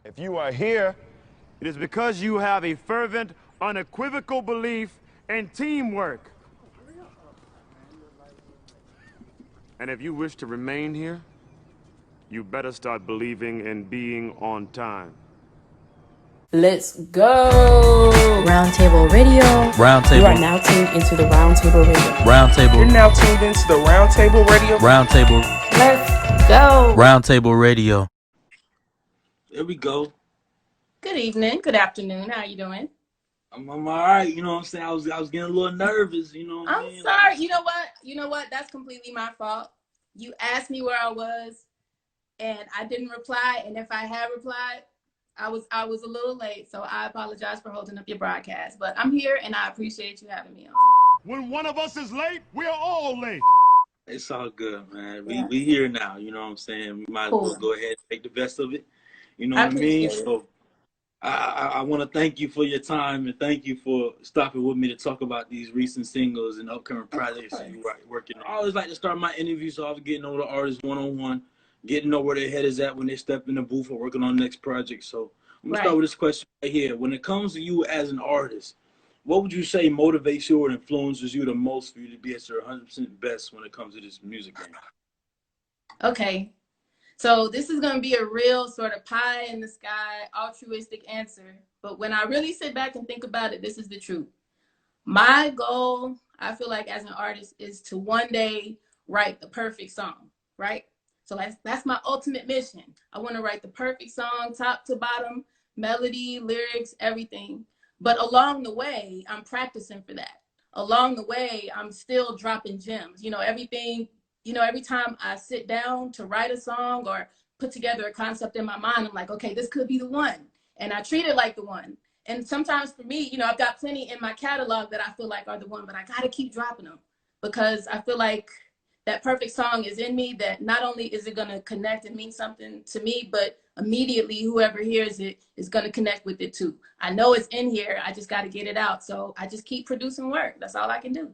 If you are here, it is because you have a fervent, unequivocal belief in teamwork. And if you wish to remain here, you better start believing in being on time. Let's go. Roundtable Radio. Roundtable. You are now tuned into the Roundtable Radio. Roundtable. You're now tuned into the Roundtable Radio. Roundtable. Let's go. Roundtable Radio. There we go. Good evening. Good afternoon. How you doing? I'm all right. You know what I'm saying? I was getting a little nervous. You know what I mean? I'm sorry. You know what? That's completely my fault. You asked me where I was, and I didn't reply. And if I had replied, I was a little late. So I apologize for holding up your broadcast. But I'm here, and I appreciate you having me on. When one of us is late, we're all late. It's all good, man. Yeah. We here now. You know what I'm saying? We might as well go ahead and make the best of it. You know what I mean? So I want to thank you for your time and thank you for stopping with me to talk about these recent singles and upcoming projects you're working on. I always like to start my interviews off getting to know the artists one-on-one, getting to know where their head is at when they step in the booth or working on the next project. So I'm going to start with this question right here. When it comes to you as an artist, what would you say motivates you or influences you the most for you to be at your 100% best when it comes to this music game? Okay. So this is going to be a real sort of pie in the sky, altruistic answer. But when I really sit back and think about it, this is the truth. My goal, I feel like as an artist, is to one day write the perfect song, right? So that's my ultimate mission. I want to write the perfect song, top to bottom, melody, lyrics, everything. But along the way, I'm practicing for that. Along the way, I'm still dropping gems. You know, everything. You know, every time I sit down to write a song or put together a concept in my mind, I'm like, okay, this could be the one. And I treat it like the one. And sometimes for me, you know, I've got plenty in my catalog that I feel like are the one, but I got to keep dropping them because I feel like that perfect song is in me, that not only is it going to connect and mean something to me, but immediately whoever hears it is going to connect with it too. I know it's in here. I just got to get it out. So I just keep producing work. That's all I can do.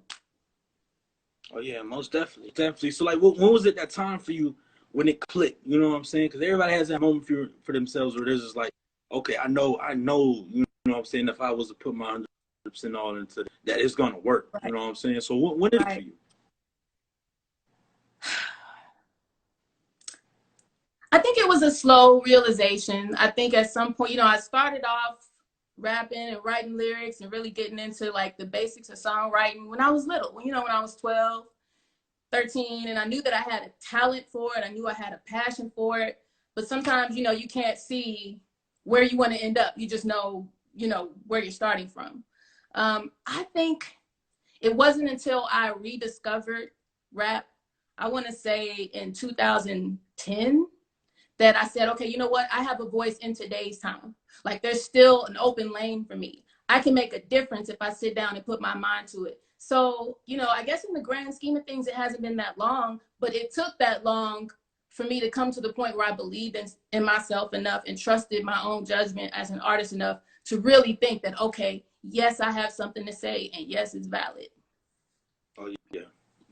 Oh, yeah, most definitely. Definitely. So, like, when was it that time for you when it clicked? You know what I'm saying? Because everybody has that moment for themselves where there's just like, okay, I know, you know what I'm saying? If I was to put my 100% all into that, it's going to work. Right. You know what I'm saying? So, when did it for you? I think it was a slow realization. I think at some point, you know, I started off rapping and writing lyrics and really getting into like the basics of songwriting when I was little, when I was 12, 13, and I knew that I had a talent for it. I knew I had a passion for it, but sometimes, you know, you can't see where you want to end up. You just know, you know, where you're starting from. I think it wasn't until I rediscovered rap, I want to say in 2010, that I said, okay, you know what? I have a voice in today's time. Like there's still an open lane for me. I can make a difference if I sit down and put my mind to it. So, you know, I guess in the grand scheme of things, it hasn't been that long, but it took that long for me to come to the point where I believed in myself enough and trusted my own judgment as an artist enough to really think that, okay, yes, I have something to say and yes, it's valid. Oh, yeah,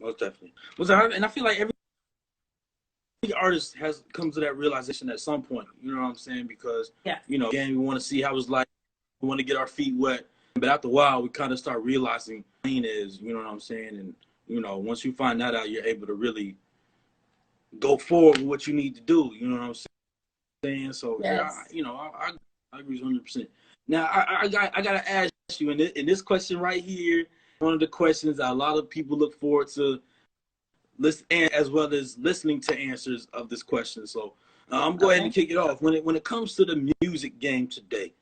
most definitely. And I feel like every artist has come to that realization at some point, you know what I'm saying? Because, you know, again, we want to see how it's like, we want to get our feet wet. But after a while, we kind of start realizing clean is, you know what I'm saying? And, you know, once you find that out, you're able to really go forward with what you need to do, you know what I'm saying? So, yeah, I agree 100%. Now, I got to ask you, in this question right here, one of the questions that a lot of people look forward to listen, as well as listening to answers of this question. So I'm going to kick it off. When it comes to the music game today,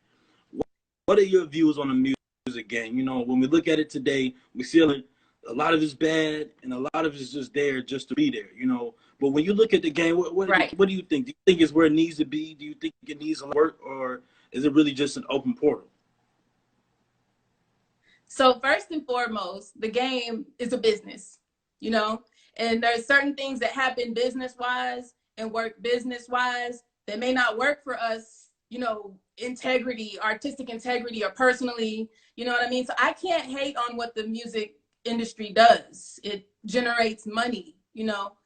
what are your views on the music game? You know, when we look at it today, we see a lot of it's bad and a lot of it's just there just to be there, you know. But when you look at the game, what do you think? Do you think it's where it needs to be? Do you think it needs to work, or is it really just an open portal? So first and foremost, the game is a business, you know. And there's certain things that happen business-wise and work business-wise that may not work for us, you know, artistic integrity, or personally, you know what I mean? So I can't hate on what the music industry does. It generates money, you know.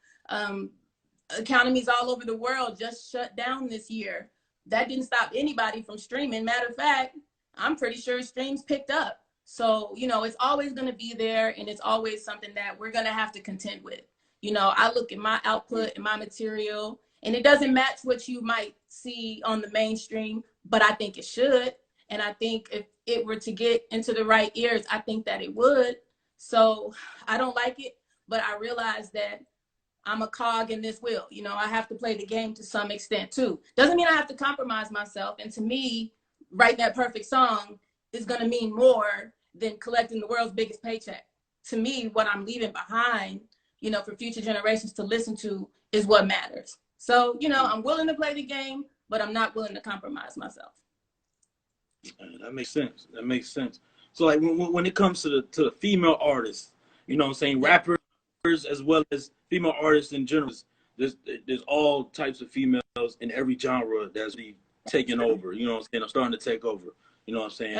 Economies all over the world just shut down this year that didn't stop anybody from streaming. Matter of fact, I'm pretty sure streams picked up. So, you know, it's always going to be there, and it's always something that we're going to have to contend with. You know, I look at my output and my material, and it doesn't match what you might see on the mainstream, but I think it should. And I think if it were to get into the right ears, I think that it would. So I don't like it, but I realize that I'm a cog in this wheel. You know, I have to play the game to some extent too. Doesn't mean I have to compromise myself. And to me, writing that perfect song is going to mean more than collecting the world's biggest paycheck. To me, what I'm leaving behind, you know, for future generations to listen to is what matters. So, you know, I'm willing to play the game, but I'm not willing to compromise myself. That makes sense. That makes sense. So like when it comes to the female artists, you know what I'm saying, rappers as well as female artists in general, there's all types of females in every genre that's taking over, you know what I'm saying? I'm starting to take over, you know what I'm saying?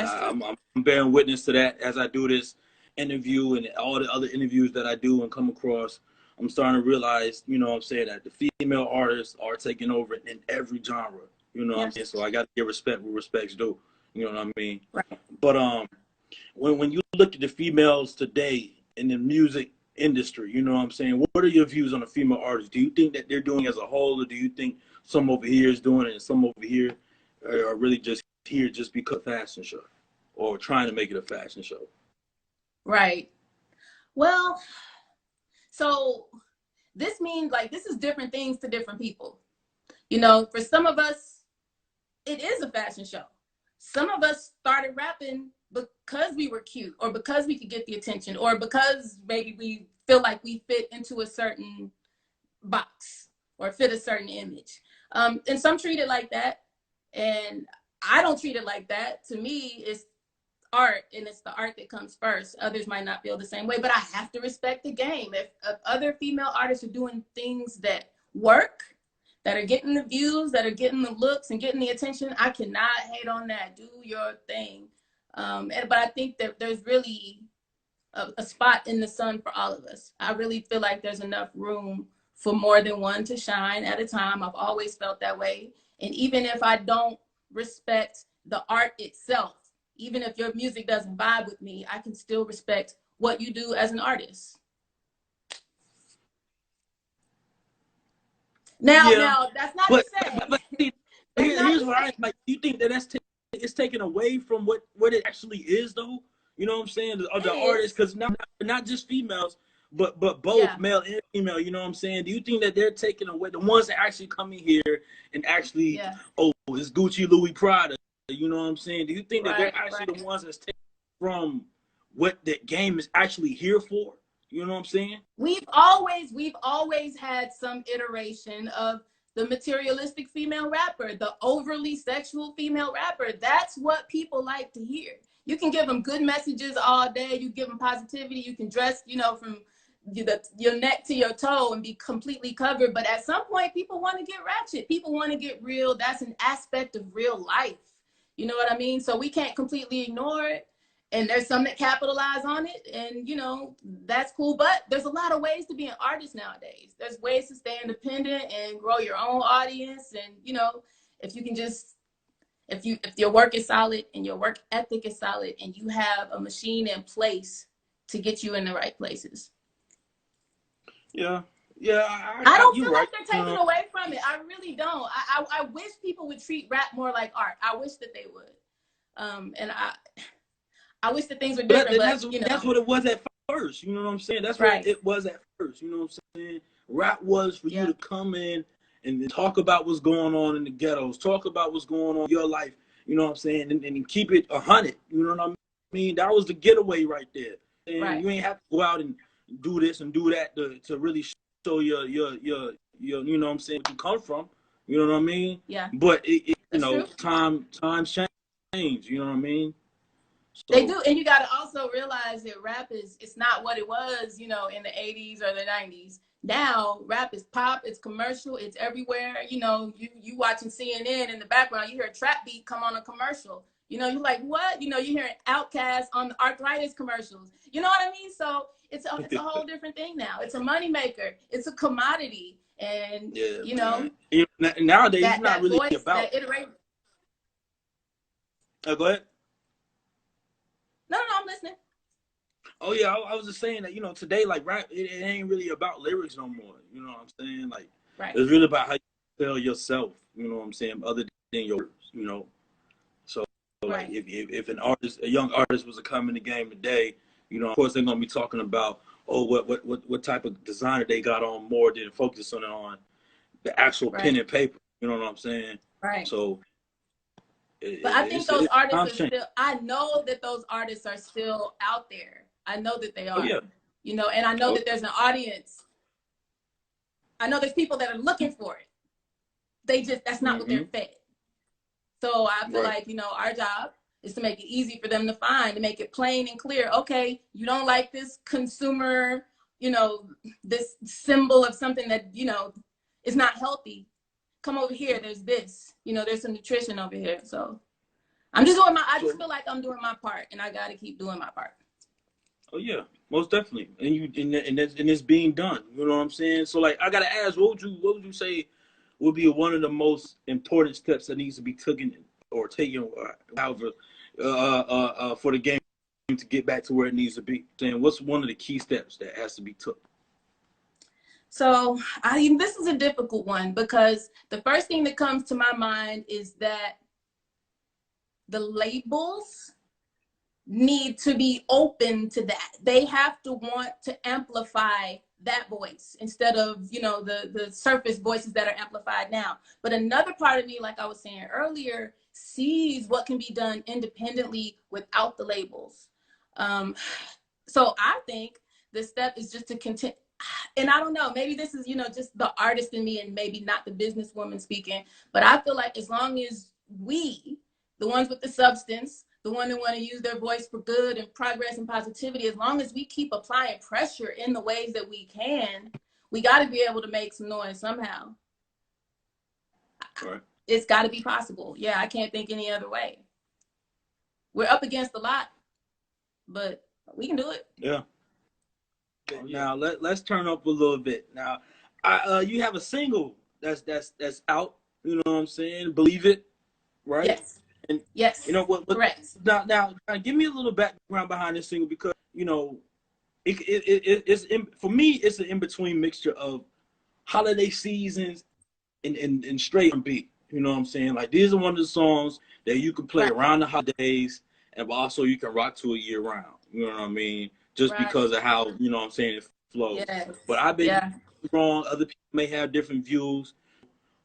I'm bearing witness to that as I do this interview and all the other interviews that I do and come across. I'm starting to realize, you know what I'm saying, that the female artists are taking over in every genre, you know what I'm saying? So I got to give respect where respect's due, you know what I mean? Right. But when you look at the females today in the music industry, you know what I'm saying, what are your views on the female artists? Do you think that they're doing as a whole, or do you think some over here is doing it and some over here are really just here just because of a fashion show or trying to make it a fashion show? Right. Well, so this means like this is different things to different people. You know, for some of us, it is a fashion show. Some of us started rapping because we were cute, or because we could get the attention, or because maybe we feel like we fit into a certain box or fit a certain image. And some treat it like that. And I don't treat it like that. To me, it's art, and it's the art that comes first. Others might not feel the same way, but I have to respect the game. If other female artists are doing things that work, that are getting the views, that are getting the looks and getting the attention, I cannot hate on that. Do your thing. But I think that there's really a spot in the sun for all of us. I really feel like there's enough room for more than one to shine at a time. I've always felt that way. And even if I don't respect the art itself, even if your music doesn't vibe with me, I can still respect what you do as an artist. Now that's not to say. But here's what I like. Do you think that it's taken away from what it actually is, though? You know what I'm saying? The artists, because not just females, but both male and female. You know what I'm saying? Do you think that they're taking away the ones that actually come in here and actually, oh, it's Gucci, Louis, Prada? You know what I'm saying? Do you think that they're actually the ones that's taking from what the game is actually here for? You know what I'm saying? We've always had some iteration of the materialistic female rapper, the overly sexual female rapper. That's what people like to hear. You can give them good messages all day. You give them positivity. You can dress, you know, from your neck to your toe and be completely covered. But at some point, people want to get ratchet. People want to get real. That's an aspect of real life. You know what I mean? So we can't completely ignore it. And there's some that capitalize on it, and, you know, that's cool. But there's a lot of ways to be an artist nowadays. There's ways to stay independent and grow your own audience. And, you know, if you can just, if your work is solid and your work ethic is solid and you have a machine in place to get you in the right places. Yeah. I don't feel like they're taking away from it. I really don't. I wish people would treat rap more like art. I wish that they would. And I wish that things were different. That's what it was at first. You know what I'm saying? That's what it was at first. You know what I'm saying? Rap was for you to come in and talk about what's going on in the ghettos, talk about what's going on in your life. You know what I'm saying? And keep it 100. You know what I mean? That was the getaway right there. And you ain't have to go out and do this and do that to really show your you know what I'm saying, where you come from. You know what I mean? Yeah. But you know, times change. You know what I mean? So, they do, and you got to also realize that rap it's not what it was, you know, in the 80s or the 90s. Now, rap is pop, it's commercial, it's everywhere. You know, you watching CNN in the background, you hear a trap beat come on a commercial. You know, you're like, what? You know, you hear Outkast on the arthritis commercials. You know what I mean? So it's a whole different thing now. It's a moneymaker. It's a commodity. And, you know. Nowadays, it's not really about Go ahead. No, I'm listening. Oh yeah, I was just saying that, you know, today, like, rap, it ain't really about lyrics no more. You know what I'm saying? Like, right. It's really about how you tell yourself. You know what I'm saying? Other than your words. You know. So like, right. if an artist, a young artist, was to come in the game today, you know, of course they're gonna be talking about, oh, what type of designer they got on, more than focusing on the actual pen and paper. You know what I'm saying? Right. So. But I think those artists are still, I know that those artists are still out there. I know that they are. Oh, yeah. You know, and I know that there's an audience. I know there's people that are looking for it. They just, that's not what they're fed. So I feel like, you know, our job is to make it easy for them to find, to make it plain and clear. Okay, you don't like this consumer, you know, this symbol of something that, you know, is not healthy. Come over here, there's this, you know, there's some nutrition over here. So I'm just doing I just feel like I'm doing my part, and I got to keep doing my part. Oh yeah, most definitely. And it's being done. You know what I'm saying? So like, I got to ask, what would you say would be one of the most important steps that needs to be taken, however, for the game to get back to where it needs to be? Saying, what's one of the key steps that has to be took? So this is a difficult one, because the first thing that comes to my mind is that the labels need to be open to that. They have to want to amplify that voice instead of, you know, the surface voices that are amplified now. But another part of me, like I was saying earlier, sees what can be done independently without the labels. So I think the step is just to continue. And I don't know, maybe this is, you know, just the artist in me and maybe not the businesswoman speaking, but I feel like as long as we, the ones with the substance, the one that want to use their voice for good and progress and positivity, as long as we keep applying pressure in the ways that we can, we got to be able to make some noise somehow. Right. It's got to be possible. Yeah, I can't think any other way. We're up against a lot, but we can do it. Yeah. Now let's turn up a little bit. Now, you have a single that's out. You know what I'm saying? Believe It, right? Yes. And yes. You know what? Correct. Now, give me a little background behind this single, because you know, for me, it's an in between mixture of holiday seasons and straight R&B. You know what I'm saying? Like, these are one of the songs that you can play around the holidays, and also you can rock to it year round. You know what I mean? Just because of how, you know what I'm saying, it flows. Yes. But I've been wrong. Other people may have different views.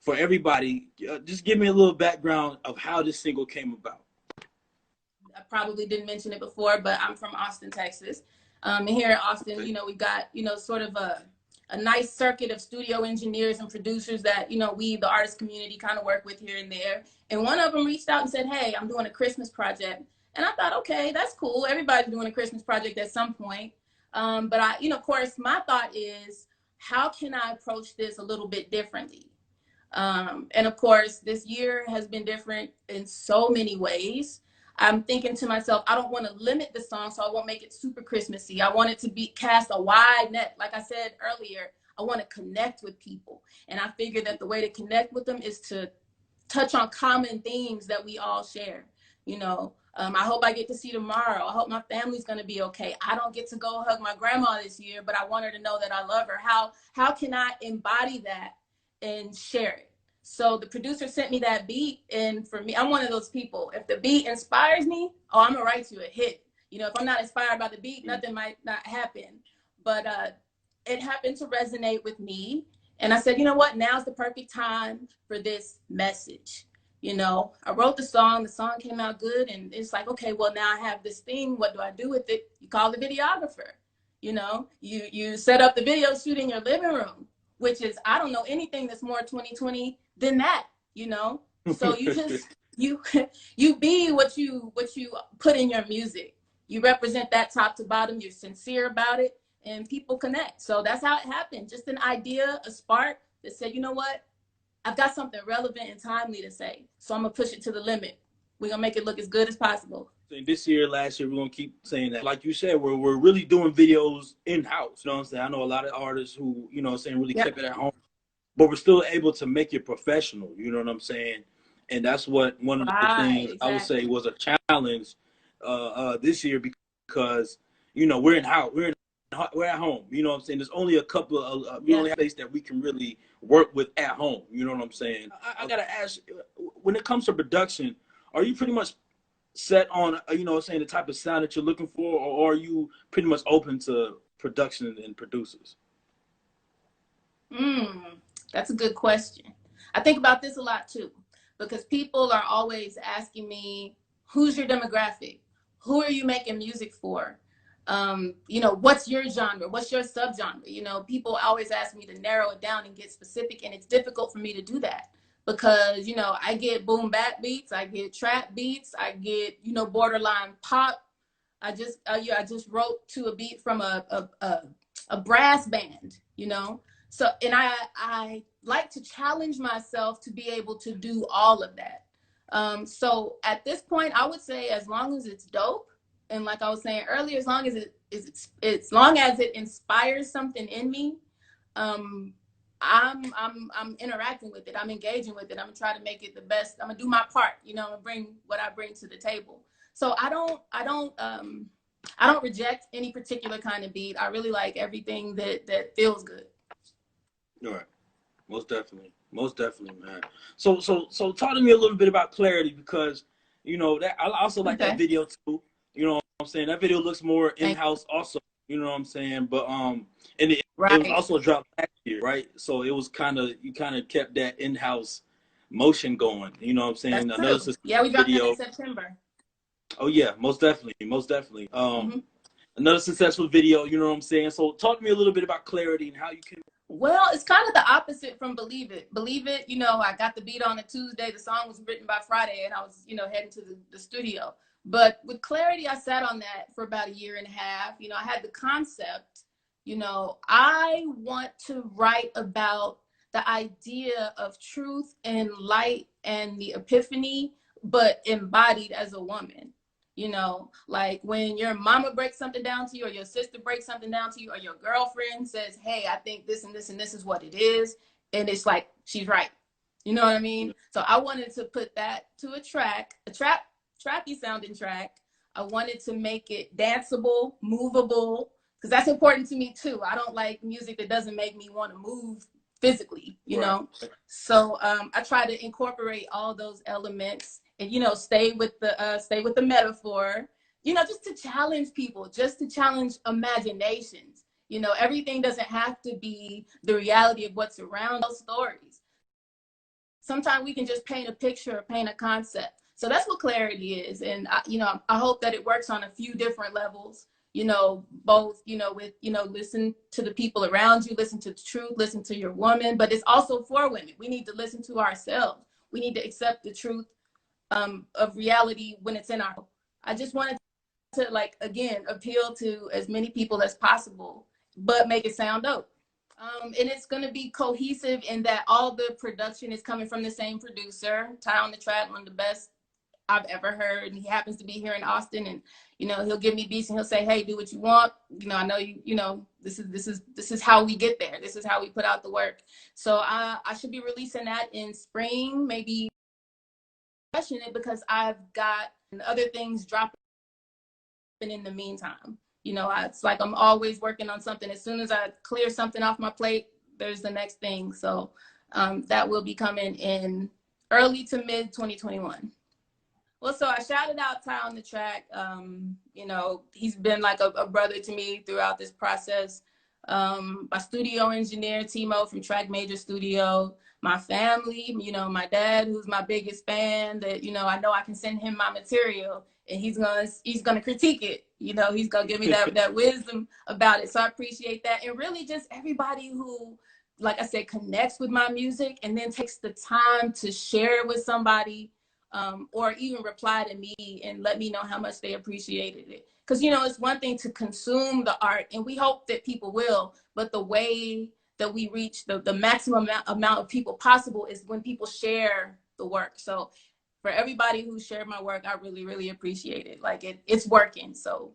For everybody, just give me a little background of how this single came about. I probably didn't mention it before, but I'm from Austin, Texas. And here in Austin, you know, we've got, you know, sort of a nice circuit of studio engineers and producers that, you know, we, the artist community, kind of work with here and there. And one of them reached out and said, hey, I'm doing a Christmas project. And I thought, okay, that's cool. Everybody's doing a Christmas project at some point. But I, you know, of course, my thought is, how can I approach this a little bit differently? And of course, this year has been different in so many ways. I'm thinking to myself, I don't want to limit the song, so I won't make it super Christmassy. I want it to be cast a wide net. Like I said earlier, I want to connect with people. And I figure that the way to connect with them is to touch on common themes that we all share. You know, I hope I get to see tomorrow. I hope my family's going to be okay. I don't get to go hug my grandma this year, but I want her to know that I love her. How can I embody that and share it? So the producer sent me that beat, and for me, I'm one of those people. If the beat inspires me, oh, I'm gonna write you a hit. You know, if I'm not inspired by the beat, nothing might not happen. But it happened to resonate with me, and I said, you know what? Now's the perfect time for this message. You know, I wrote the song came out good, and it's like, okay, well, now I have this thing. What do I do with it? You call the videographer. You know, you set up the video shoot in your living room, which is, I don't know anything that's more 2020 than that, you know? So you just, you be what you put in your music. You represent that top to bottom, you're sincere about it, and people connect. So that's how it happened. Just an idea, a spark that said, you know what? I've got something relevant and timely to say. So I'm gonna push it to the limit. We're gonna make it look as good as possible. This year, last year, we're gonna keep saying that. Like you said, we're really doing videos in-house. You know what I'm saying? I know a lot of artists who, you know what I'm saying, really kept it at home. But we're still able to make it professional, you know what I'm saying? And that's what one of the things I would say was a challenge this year, because we're at home. You know what I'm saying? There's only a couple of we only have space that we can really work with at home. You know what I'm saying? I gotta ask, when it comes to production, are you pretty much set on saying the type of sound that you're looking for, or are you pretty much open to production and producers? That's a good question. I think about this a lot too, because people are always asking me, who's your demographic? Who are you making music for? What's your genre? What's your subgenre? People always ask me to narrow it down and get specific, and it's difficult for me to do that because, I get boom bap beats, I get trap beats, I get, borderline pop. I just wrote to a beat from a brass band, So, and I like to challenge myself to be able to do all of that. So at this point, I would say as long as it's dope, and like I was saying earlier, as long as it inspires something in me, I'm interacting with it. I'm engaging with it. I'm gonna try to make it the best. I'm gonna do my part. I'm gonna bring what I bring to the table. So I don't reject any particular kind of beat. I really like everything that feels good. All right. Most definitely, man. So talk to me a little bit about Clarity, because that I also like that video too. You know what I'm saying? That video looks more in-house also. You know what I'm saying? But and it was also dropped last year, right? So it was you kind of kept that in-house motion going. You know what I'm saying? That's true. Yeah, we dropped it in September. Oh yeah, most definitely. Another successful video. You know what I'm saying? So talk to me a little bit about Clarity and how you can. Well, it's kind of the opposite from Believe It. Believe It, I got the beat on a Tuesday. The song was written by Friday, and I was, heading to the studio. But with Clarity, I sat on that for about 1.5 years. I had the concept. I want to write about the idea of truth and light and the epiphany, but embodied as a woman. Like when your mama breaks something down to you, or your sister breaks something down to you, or your girlfriend says, hey, I think this and this and this is what it is. And it's like, she's right. You know what I mean? So I wanted to put that to a track, trappy sounding track. I wanted to make it danceable, movable, because that's important to me too. I don't like music that doesn't make me want to move physically, you know? So I try to incorporate all those elements and, stay with the metaphor, just to challenge people, just to challenge imaginations. Everything doesn't have to be the reality of what's around those stories. Sometimes we can just paint a picture or paint a concept. So that's what Clarity is. And, I hope that it works on a few different levels, both, with, listen to the people around you, listen to the truth, listen to your woman, but it's also for women. We need to listen to ourselves. We need to accept the truth of reality when it's in our. I just wanted to, again, appeal to as many people as possible, but make it sound dope. And it's going to be cohesive in that all the production is coming from the same producer, Ty on the track, one of the best I've ever heard. And he happens to be here in Austin, and he'll give me beats and he'll say, hey, do what you want. I know this is how we get there. This is how we put out the work. So I should be releasing that in spring, maybe. It because I've got other things dropping in the meantime. It's like I'm always working on something. As soon as I clear something off my plate, there's the next thing. So that will be coming in early to mid 2021. Well, so I shouted out Ty on the track. He's been like a brother to me throughout this process. My studio engineer, Timo from Track Major Studio, my family, my dad, who's my biggest fan, that, I know I can send him my material and he's gonna critique it. He's gonna give me that wisdom about it. So I appreciate that. And really just everybody who, like I said, connects with my music and then takes the time to share it with somebody, or even reply to me and let me know how much they appreciated it. Because, it's one thing to consume the art, and we hope that people will, but the way that we reach the maximum amount of people possible is when people share the work. So for everybody who shared my work, I really, really appreciate it. Like it's working. So,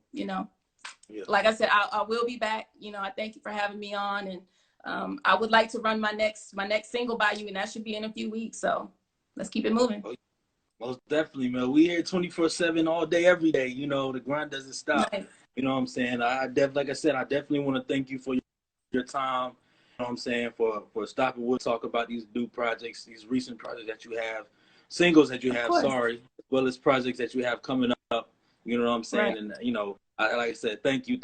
like I said, I will be back. I thank you for having me on, and I would like to run my next single by you, and that should be in a few weeks. So let's keep it moving. Most definitely, man. We here 24/7 all day, every day. You know, the grind doesn't stop. Right. You know what I'm saying? Like I said, I definitely want to thank you for your time. You know what I'm saying? For stopping. We'll talk about these new projects, these recent projects that you have, singles that you have, sorry, as well as projects that you have coming up. You know what I'm saying? Right. And, you know, like I said, thank you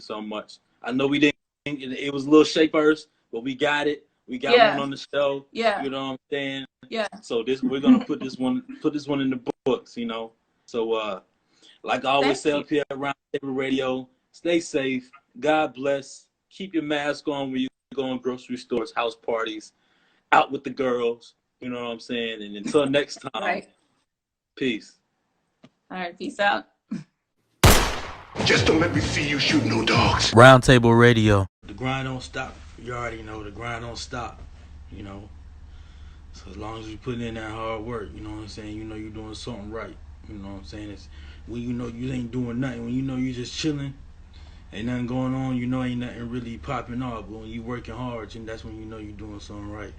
so much. I know we didn't, it was a little shaky first, but we got it. We got one on the show. Yeah. You know what I'm saying? Yeah. So we're gonna put this one in the books, you know. So like I always say up here at Round Table Radio, stay safe. God bless. Keep your mask on when you go in grocery stores, house parties, out with the girls. You know what I'm saying? And until next time, peace. All right, peace out. Just don't let me see you shoot no dogs. Round Table Radio. The grind don't stop. You already know the grind don't stop. You know. So as long as you put in that hard work, you know what I'm saying, you know you're doing something right. You know what I'm saying? It's when you know you ain't doing nothing, when you know you just chilling, ain't nothing going on, you know ain't nothing really popping off. But when you working hard, that's when you know you're doing something right.